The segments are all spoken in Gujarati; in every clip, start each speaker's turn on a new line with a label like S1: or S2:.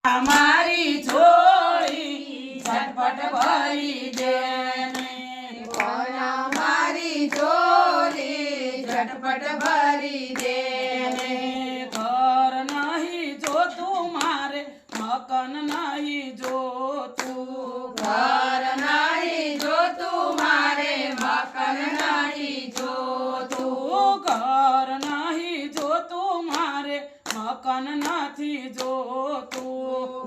S1: મારી ઝોળી ઝટપટ ભરી દે ને
S2: કોના મારી ઝોળી ઝટપટ ભરી દે ને
S1: ઘર નહીં જોતું મારે મકાન નહીં જોતું
S2: ઘર નહીં જોતું મારે મકાન નહીં જોતું
S1: ઘર નહીં જોતું મારે મકાન નથી જોતું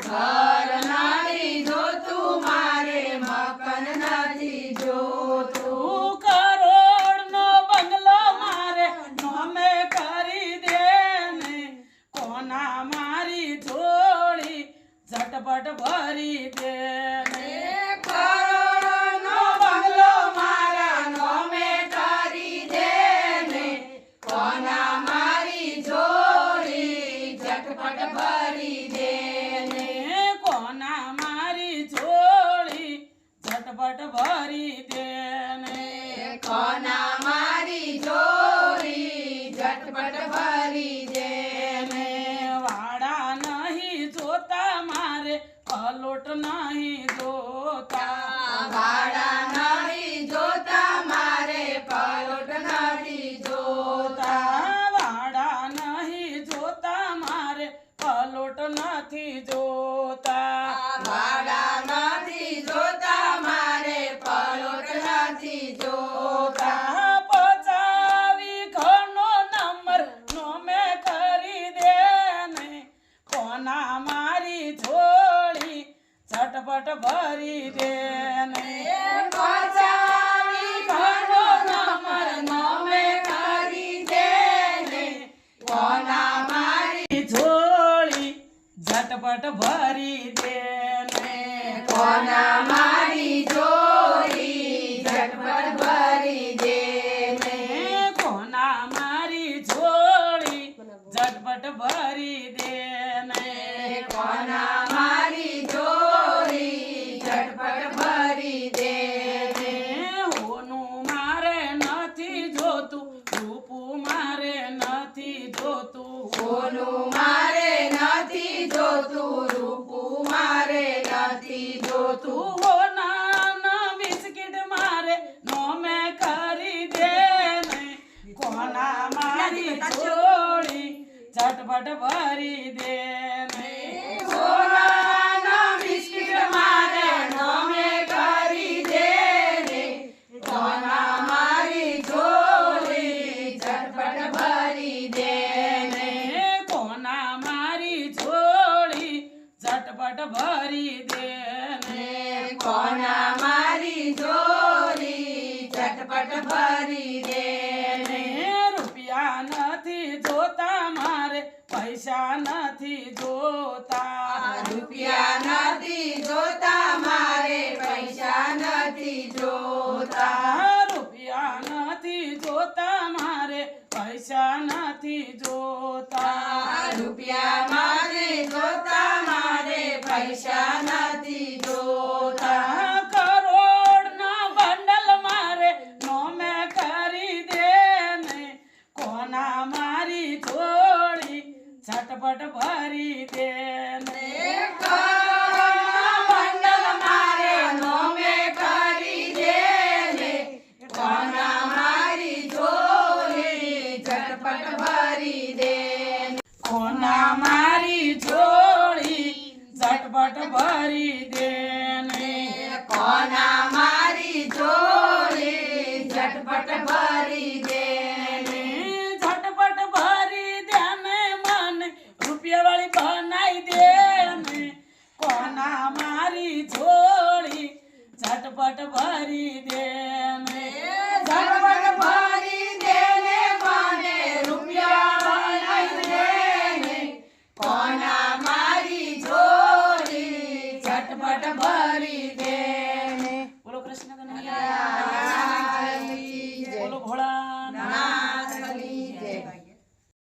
S2: ઘર નહીં જોતું મારે મકાન નથી જોતું
S1: કરોડનો બંગલો મારે નોમે કરી દે ને કોના મારી ઝોળી ઝટપટ ભરી દે ને
S2: કરોડનો બંગલો મારા નોમે કરી દે ને કોના મારી ઝોળી ઝટપટ ભરી દે ને
S1: કોના મારી ઝોળી ઝટપટ ભરી દે ને
S2: કોના મારી ઝોળી ઝટપટ ભરી દે ને
S1: વાડા નહીં જોતા મારે પલોટ નહીં જોતા
S2: વાડા નહીં જોતા મારે પલોટ નથી જોતા
S1: વાડા નહીં જોતા મારે પલોટ નથી જોતા
S2: વાડા નથી જોતા મારે પલોટ નથી જોતા
S1: પચાવી ઘરનો નંબર નોમે કરી દે ને કોના મારી ઝોળી ઝટપટ ભરી દે ને
S2: પચાવી ઘરનો નંબર નોમે કરી દે ને કોના મારી
S1: ઝોળી ઝટપટ ભરી દે ને
S2: કોના મારી ઝોળી ઝટપટ ભરી દે ને
S1: કોના મારી ઝોળી ઝટપટ ભરી દે ને
S2: કોના મારી ઝોળી ઝટપટ ભરી દે ને
S1: હોનું મારે નથી જોતું રૂપું મારે નથી જોતું
S2: સોનું મારે નથી જોતું રૂપું મારે નથી જોતું
S1: હોના બિસ્કિટ મારે નોમે કરી દે ને કોના મારી ઝોળી ઝટપટ ભરી દે ને
S2: સોનાના બિસ્કિટ મારે નોમે કરી દે ને કોના મારી ઝોળી ઝટપટ ભરી દે ને
S1: કોના મારી ઝોળી ઝટપટ ભરી દે ને
S2: કોના મારી ઝોળી ઝટપટ ભરી દે ને
S1: રૂપિયા નથી જોતા મારે પૈસા નથી જોતા
S2: રૂપિયા નથી જોતા મારે પૈસા નથી જોતા
S1: રૂપિયા નથી જોતા મારે પૈસા નથી જોતા
S2: રૂપિયા મારે જોતા મારે પૈસા નથી જોતા
S1: કરોડના બંડલ મારે નોમે કરી દે ને કોના મારી ઝોળી ઝટપટ ભરી દે ને
S2: કરોડના બંડલ મારે નોમે કરી દે ને કોના મારી ઝોળી ઝટપટ ભરી દે ને
S1: કોના મારી ઝોળી ઝટપટ ભરી દે ને
S2: કોના મારી ઝોળી ઝટપટ ભરી દે ને
S1: ઝટપટ ભરી દે ને મને રૂપિયા વાળી બનાવી દે ને કોના મારી ઝોળી ઝટપટ ભરી દે ને